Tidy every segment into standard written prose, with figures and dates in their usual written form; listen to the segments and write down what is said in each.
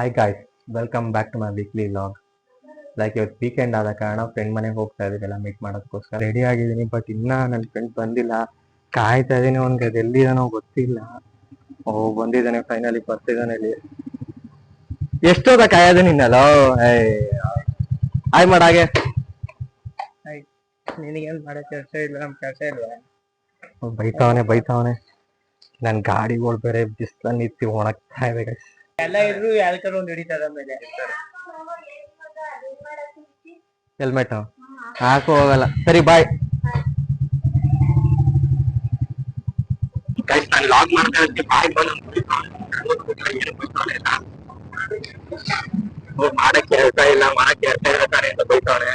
Hi guys, welcome back to my weekly vlog. Like ಇವತ್ತು weekend ಆದ ಕಾರಣ friend ಮನೆಗೆ ಹೋಗ್ತಾ ಇದ್ದೀವಿ ಮೀಟ್ ಮಾಡೋದಕ್ಕೋಸ್ಕರ ರೆಡಿ ಆಗಿದ್ದೀನಿ. ಬಟ್ ಇನ್ನ ನನ್ನ ಫ್ರೆಂಡ್ ಬಂದಿಲ್ಲ, ಕಾಯ್ತಾ ಇದ್ದೀನಿ. ಅವ್ನಿಗೆ ಅದು ಎಲ್ಲಿದಾನೋ ಗೊತ್ತಿಲ್ಲ. ಓ ಬಂದಿದ್ದಾನೆ, ಫೈನಲಿ ಬರ್ತಿದ್ದಾನೆ. ಇಲ್ಲಿ ಎಷ್ಟೋದ ಕಾಯೋದು ನಿನ್ನಲ್ಲ. ಹಾಯ್ ಮಾಡಾಗೆ. ನಿನಗೇನ್ ಮಾಡೋ ಕೆಲಸ ಇಲ್ಲ, ನಮ್ ಕೆಲಸ ಇಲ್ವಾ? ಬೈತಾವನೆ. ನನ್ ಗಾಡಿಗಳು ಬೇರೆ ಬಿಸ್ಲ ನಿಂತಿ ಒಣಗ್ತಾ ಇದೆ. ಎಲ್ಲ ಇದ್ರು ಯಾವ್ದಾರ ಒಂದ್ ಹಿಡಿತಾರ ಮೇಲೆ ಹೆಲ್ಮೆಟ್ ಹಾಕು, ಹೋಗಲ್ಲ. ಸರಿ ಬಾಯ್. ಮಾಡಕ್ ಹೇಳ್ತಾ ಇಲ್ಲ, ಮಾಡಕ್ ಹೇಳ್ತಾ ಇರ್ತಾನೆ ಅಂತ ಬೈತಾವನೆ.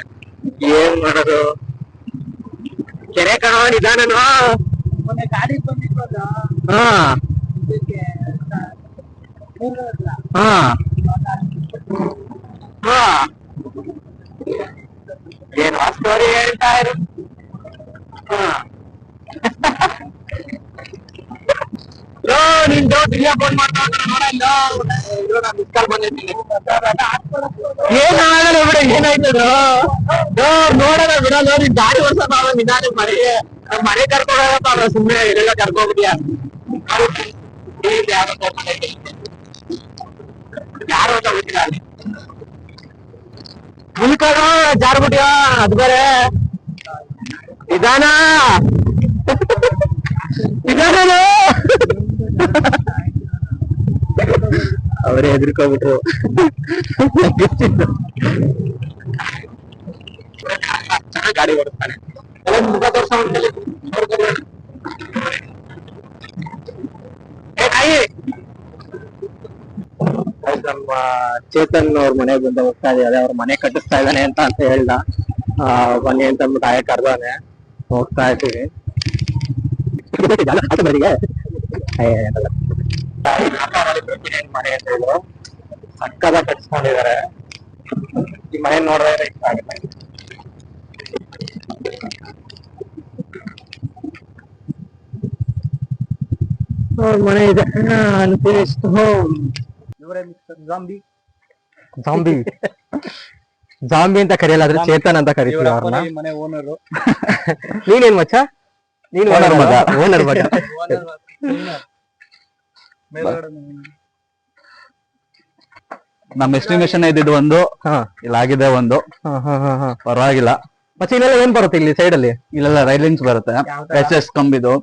ಏನ್ ಮಾಡೋದು? ಕೆರೆ ಕಣ ನಿಧಾನನು. ಮೊನ್ನೆ ಗಾಡಿ ಬಂದಿದ್ವಲ್ಲ, ಹಾ ಹಾ ಹಾ ಏನ್ ಸ್ಟೋರಿ ಹೇಳ್ತಾ ಇರು. ನಿನ್ ಫೋನ್ ಮಾಡ್ತಾ ಮಿಸ್ ಕಾಲ್ ಬಂದಿದ್ದೀನಿ. ಏನ್ ಆಗಲ್ಲ ಬಿಡ, ಏನಾಯ್ತದು ನೋಡೋಣ ಬಿಡಲ್ಲ. ನಿನ್ ಗಾಡಿ ಓಡ್ಸಪ್ಪ, ನಿಧಾನ ಮನೆ ಕರ್ಕೊಂಡೋಗಪ್ಪ. ಸುಮ್ಮನೆ ಇಲ್ಲೆಲ್ಲ ಕರ್ಕೋಗ್ಬಿಟ್ಯಾ? ಯಾರು ಅಂತ ಗೊತ್ತಿಲ್ಲ. ಅಲ್ಲಿ ಮುಲ್ಕಡ ಜಾರ್ಬಿಟ್ಯಾ? ಅದು ಬೇರೆ ನಿಧಾನ ಅವರೇ ಹೆದರ್ಕೋಬಿಟ್ರು. ಗಾಡಿ ಓಡಿಸ್ತಾನೆ. ಮುಖ ನಮ್ಮ ಚೇತನ್ ಅವ್ರ ಮನೆಗೆ ಬಂದ ಹೋಗ್ತಾ ಇದೆ. ಅದೇ ಅವ್ರ ಮನೆ ಕಟ್ಟಿಸ್ತಾ ಇದ್ದಾನೆ ಅಂತ ಹೇಳ್ದ. ಬನ್ನಿ ಅಂತ ಅಂದ್ಬಿಟ್ಟು ಆಯ ಕರ್ದಾನೆ. ಹೋಗ್ತಾ ಇದ್ದೀವಿ. ಮನೆ ಅಂತ ಹೇಳಿದ್ರು, ಸಕ್ಕದ ಕಟ್ಸ್ಕೊಂಡಿದ್ದಾರೆ. ಈ ಮನೆ ನೋಡಿದ್ರೆ ಇಷ್ಟ ಆಗುತ್ತೆ. ಮನೆ ಇದೆ. ಜಾಂಬಿ ಅಂತ ಕರೆಯಲ್ಲ, ಆದ್ರೆ ಚೇತನ್ ಅಂತ ಕರಿತೀವಿ ಅವ್ರನ್ನ. ಮನೆ ಓನರು. ನೀನೇನ್ ಮಚ್ಚ? ನೀನ್ ಓನರ್ ಮಗ. ನಮ್ ಎಸ್ಟಿಮೇಶನ್ ಇದ್ದಿದ್ದು ಒಂದು, ಇಲ್ಲಾಗಿದೆ ಒಂದು. ಪರವಾಗಿಲ್ಲ. ಮತ್ತೆ ಇಲ್ಲೆಲ್ಲ ಏನ್ ಬರುತ್ತೆ ಇಲ್ಲಿ ಸೈಡ್ ಅಲ್ಲಿ? ಇಲ್ಲೆಲ್ಲ ರೈಲಿಂಗ್ಸ್ ಬರುತ್ತೆ, SS ಕಂಬಿದು.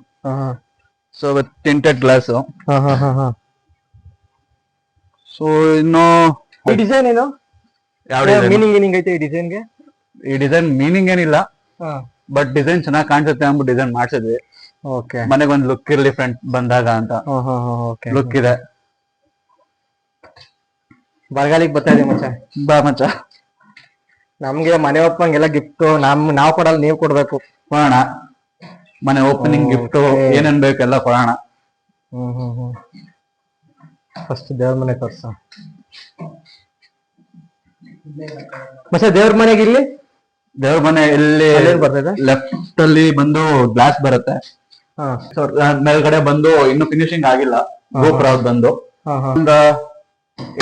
So with tinted glass. So ಇನ್ನು ಈ ಡಿಸೈನ್ ಏನು? ಯಾವ ಮೀನಿಂಗ್ ಐತೆ ಈ ಡಿಸೈನ್ಗೆ? ಈ ಡಿಸೈನ್ ಮೀನಿಂಗ್ ಏನಿಲ್ಲ, ಬಟ್ ಡಿಸೈನ್ ಚೆನ್ನಾಗಿ ಕಾಣಿಸುತ್ತೆ ಅಂದ್ಬಿಟ್ಟು ಡಿಸೈನ್ ಮಾಡ್ಸಿದ್ವಿ. ಓಕೆ, ಮನೆಗೊಂದು ಲುಕ್ ಇರ್ಲಿ ಫ್ರಂಟ್ ಬಂದಾಗ ಅಂತ. ಲುಕ್ ಇದೆ. ಬರಗಾಲಿಗೆ ಬರ್ತಾ ಇದೆ ಮಚ್ಚ. ಬಾ ಮಚ್ಚ, ನಮ್ಗೆ ಮನೆ ಒಪ್ಪಂಗೆಲ್ಲ ಗಿಫ್ಟ್ ನಾವ್ ಕೊಡಲ್ಲ, ನೀವ್ ಕೊಡ್ಬೇಕು. ಕೊಡೋಣ. ಮನೆ ಓಪನಿಂಗ್ ಗಿಫ್ಟ್ ಏನೇನ್ ಬೇಕೆಲ್ಲ ಕೊಡೋಣ. ಫಸ್ಟ್ ದೇವ್ರ ಮನೆ ತೋರ್ಸ ಮತ್ತೆ. ದೇವ್ರ ಮನೆಗೆ ಇಲ್ಲಿ ದೇವ್ರ ಮನೆ ಎಲ್ಲಿ ಬರ್ತದೆ? ಲೆಫ್ಟ್ ಅಲ್ಲಿ ಬಂದು ಗ್ಲಾಸ್ ಬರುತ್ತೆ. ಮೇಲ್ಗಡೆ ಬಂದು ಇನ್ನು ಫಿನಿಶಿಂಗ್ ಆಗಿಲ್ಲ, ಗೋಪುರ ಬಂದು ಒಂದು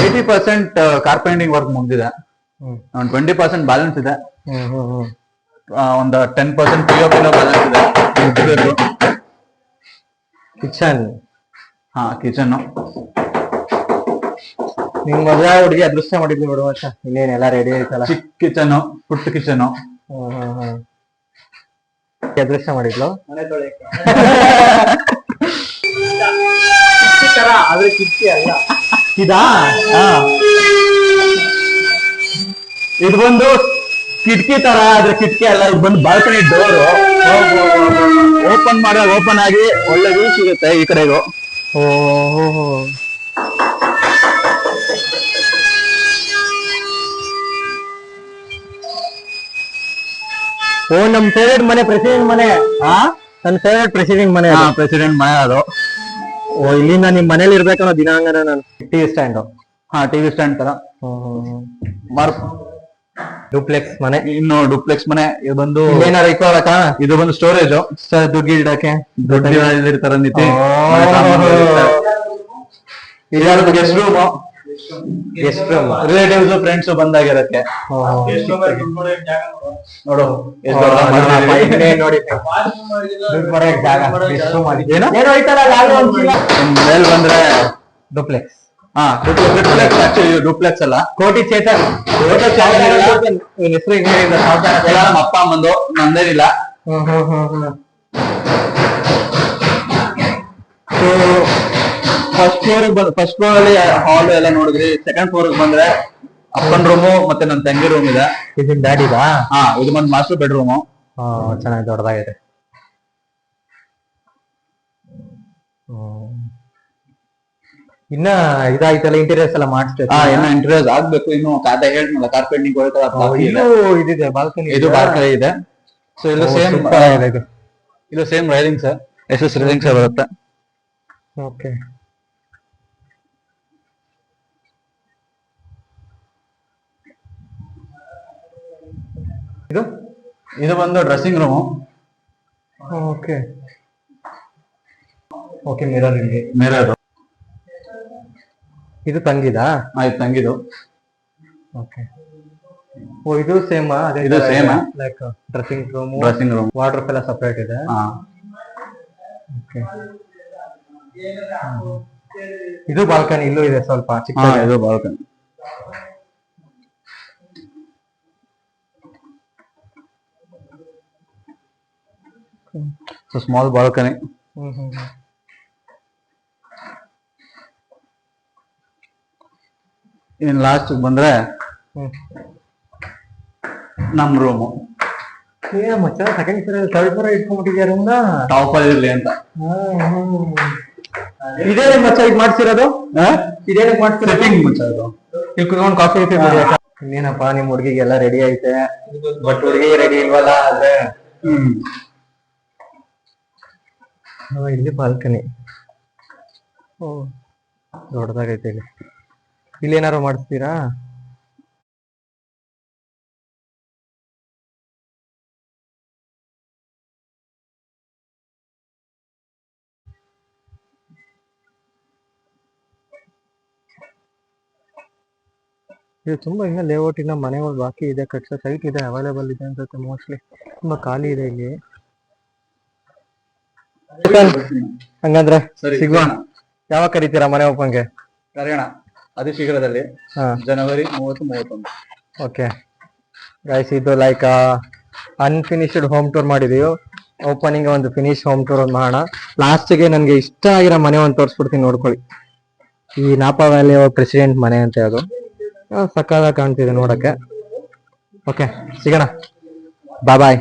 80% ಕಾರ್ಪೆಂಟಿಂಗ್ ವರ್ಕ್ ಮುಗ್ದಿದೆ. ಒಂದು 20% ಬ್ಯಾಲೆನ್ಸ್ ಇದೆ. ಒಂದು 10% POP ಬ್ಯಾಲೆನ್ಸ್ ಇದೆ. ಕಿಚನ್. ಕಿಚನ್. ನಿಮ್ ಮದುವೆ ಹುಡುಗಿ ಅದೃಷ್ಟ ಮಾಡಿದ್ವಿ ಬಿಡು ಮಚ್ಚ. ಇನ್ನೇನೆಲ್ಲ ರೆಡಿ ಆಯ್ತಲ್ಲ. ಚಿಕ್ಕ ಕಿಚನ್, ಪುಟ್ಟ ಕಿಚನ್. ಅದೃಷ್ಟ ಮಾಡಿದ್ಲು. ಮನೆ ತೊಳೆ ಆದ್ರೆ ಕಿಟಕಿ ಅಲ್ಲ ಇದಾ? ಇದು ಬಂದು ಕಿಟಕಿ ತರ, ಆದ್ರೆ ಕಿಟಕಿ ಅಲ್ಲ. ಇದು ಬಂದು ಬಾಲ್ಕನಿ ಡೋರು. ಓಪನ್ ಮಾಡಿದಾಗ ಓಪನ್ ಆಗಿ ಒಳ್ಳೆ ವ್ಯೂ ಸಿಗುತ್ತೆ ಈ ಕಡೆಗೂ. ನಮ್ ಫೇವ್ರೇಟ್ ಮನೆ, ಪ್ರೆಸಿಡೆಂಟ್ ಮನೆ. ನನ್ನ ಫೇವ್ರೇಟ್ ಪ್ರೆಸಿಡೆಂಟ್ ಮನೆ. ಪ್ರೆಸಿಡೆಂಟ್ ಮನೆ ಅದು. ಇಲ್ಲಿಂದ ನಿಮ್ ಮನೇಲಿ ಇರ್ಬೇಕನ್ನೋ ದಿನಾಂಗನ. ನಾನು ಟಿವಿ ಸ್ಟ್ಯಾಂಡ್. ಟಿವಿ ಸ್ಟ್ಯಾಂಡ್ ತರ. ಡೂಪ್ಲೆಕ್ಸ್ ಮನೆ. ಇನ್ನು ಡೂಪ್ಲೆಕ್ಸ್ ಮನೆ. ಇದು ಬಂದು ಏನಾರ ಇಟ್ಕೊಳಕ? ಇದು ಬಂದು ಸ್ಟೋರೇಜ್. ದುಡ್ಡು ಇಡಕ್ಕೆ ದೊಡ್ಡ ಇರ್ತಾರ ನಿತಿ. Guest room. Guest room relatives friends ಬಂದಾಗಿರಕ್ಕೆ ನೋಡು ಎಷ್ಟ್ ದೊಡ್ಡ ಮಾಡಿದೀವಿ. ನೋಡಿ ಜಾಗ ಗೆಸ್ಟ್ ರೂಮ್ ಏನು? ಮೇಲ್ ಬಂದ್ರೆ ಡುಪ್ಲೆಕ್ಸ್ ಹಾ ಡುಪ್ಲೆಕ್ಸ್, ಆಕ್ಚುಲಿ ಡುಪ್ಲೆಕ್ಸ್ ಅಲ್ಲ, ಕೋಟಿ ಚೇತನ್ ಇವನ್ ಹೆಸರು ಇಂಗ್ಲೆಂಡ್ ಎಲ್ಲ ನಮ್ಮ ಅಪ್ಪ ಅಮ್ಮಂದು, ನಂದೇನಿಲ್ಲ. ಫಸ್ಟ್ ಫ್ಲೋರ್ ಅಲ್ಲಿ ಹಾಲ್ ಎಲ್ಲ ನೋಡಿದ್ರಿ. ಸೆಕೆಂಡ್ ಫ್ಲೋರ್ ಬಂದ್ರೆ ಅಪ್ಪನ್ ರೂಮು ಮತ್ತೆ ನನ್ನ ತಂಗಿ ರೂಮ್ ಇದೆ. ಇದು ಡ್ಯಾಡಿದಾ? ಹಾ, ಇದು ಒಂದು ಮಾಸ್ಟರ್ ಬೆಡ್ರೂಮು. ಚೆನ್ನಾಗಿ ದೊಡ್ಡದಾಗಿದೆ. ಇನ್ನ ಇದಾಯ್ತಲ್ಲ, ಇಂಟೀರಿಯರ್ಸ್ ಎಲ್ಲ ಮಾಡಿಸ್ತೇವೆ. ಇನ್ನ ಇಂಟೀರಿಯರ್ಸ್ ಆಗ್ಬೇಕು. ಇನ್ನು ಅದೇ ಹೇಳ್ತಿಲ್ಲ, ಕಾರ್ಪೆಂಟಿಂಗ್ ಇದಿದೆ, ಬಾಲ್ಕನಿ. ಇದು ಬಾಲ್ಕನಿ ಇದೆ. ಸೊ ಇದು ಸೇಮ್ ಇದು ಇದು same railing sir, SS railing sir ಬರುತ್ತೆ. ಓಕೆ. ಇದು ಇದು ಬಂದು dressing room. Okay okay. Mirror ಇಲ್ಲಿ, ಮಿರರ್. ಇದು ತಂಗಿದಾ? ಇದು ತಂಗಿದು. ಓಕೆ. ಓ, ಇದು ಸೇಮ್? ಇದು same, like dressing room, wardrobe ಎಲ್ಲ ಸಪರೇಟ್ ಇದೆ. ಓಕೆ. ಇದು ಬಾಲ್ಕನಿ, ಇಲ್ಲೂ ಇದೆ ಸ್ವಲ್ಪ ಚಿಕ್ಕ. ಇದು balcony. So small balcony. In last ಬಂದ್ರೆ ನಮ್ ರೂಮು. ಮಚ್ಚ ಸೆಕೆಂಡ್ ಥರ್ಡ್ ಫ್ಲೋರ್ ಇಟ್ಕೊಂಡ್ಬಿಟ್ಟಿದ್ಯಾ ರೂಮ್ನ? ಟಾಪ್ ಅಲ್ಲಿ ಇರ್ಲಿ ಅಂತ. ಇದೇ ಮಚ್ಚ ಇದು ಮಾಡ್ಸಿರೋದು? ಇದೇನಕ್ಕೆ ಮಾಡ್ತಿರೋದು? ಇಲ್ಲಿ ಕುತ್ಕೊಂಡು ಕಾಫಿ ಇನ್ನೇನಪ್ಪ, ನಿಮ್ ಹುಡುಗಿಗೆಲ್ಲ ರೆಡಿ ಐತೆ, ಬಟ್ ಹುಡುಗಿ ರೆಡಿ ಇಲ್ವಲ್ಲ. ಆದ್ರೆ ಇಲ್ಲಿ ಬಾಲ್ಕನಿ ದೊಡ್ಡದಾಗೈತೆ. ಇಲ್ಲಿ ಏನಾರು ಮಾಡಿಸ್ತೀರಾ? ಇದು ತುಂಬಾ ಇನ್ನ ಲೇಔಟಿನ ಮನೆಗಳು ಬಾಕಿ ಇದೆ, ಕಟ್ಸೋ ಸೈಟ್ ಇದೆ, ಅವೈಲೇಬಲ್ ಇದೆ ಅನ್ಸುತ್ತೆ. ಮೋಸ್ಟ್ಲಿ ತುಂಬಾ ಖಾಲಿ ಇದೆ ಇಲ್ಲಿ. ಹಂಗಂದ್ರೆ ಸಿಗೋಣ. ಯಾವಾಗ ಕರೀತೀರಾ ಮನೆ ಓಪನ್ಗೆ? ಕರೆಯೋಣ ಅತಿ ಶೀಘ್ರದಲ್ಲಿ, ಜನವರಿ 30-31. ಓಕೆ ಗೈಸ್, ಇದು ಲೈಕ್ ಅನ್ಫಿನಿಶ್ಡ್ ಹೋಮ್ ಟೂರ್ ಮಾಡಿದೀವಿ. ಓಪನಿಂಗ್ ಒಂದು ಫಿನಿಶ್ ಹೋಮ್ ಟೂರ್ ಒಂದು ಮಾಡೋಣ. ಲಾಸ್ಟ್ಗೆ ನನಗೆ ಇಷ್ಟ ಆಗಿರೋ ಮನೆ ಒಂದು ತೋರಿಸ್ಬಿಡ್ತೀನಿ, ನೋಡ್ಕೊಳ್ಳಿ. ಈ ನಾಪಾ ವ್ಯಾಲಿ ಪ್ರೆಸಿಡೆಂಟ್ ಮನೆ ಅಂತ, ಅದು ಸಕ್ಕತ್ತಾಗಿ ಕಾಣ್ತಿದೆ ನೋಡಕ್ಕೆ. ಓಕೆ, ಸಿಗೋಣ. ಬಾಯ್.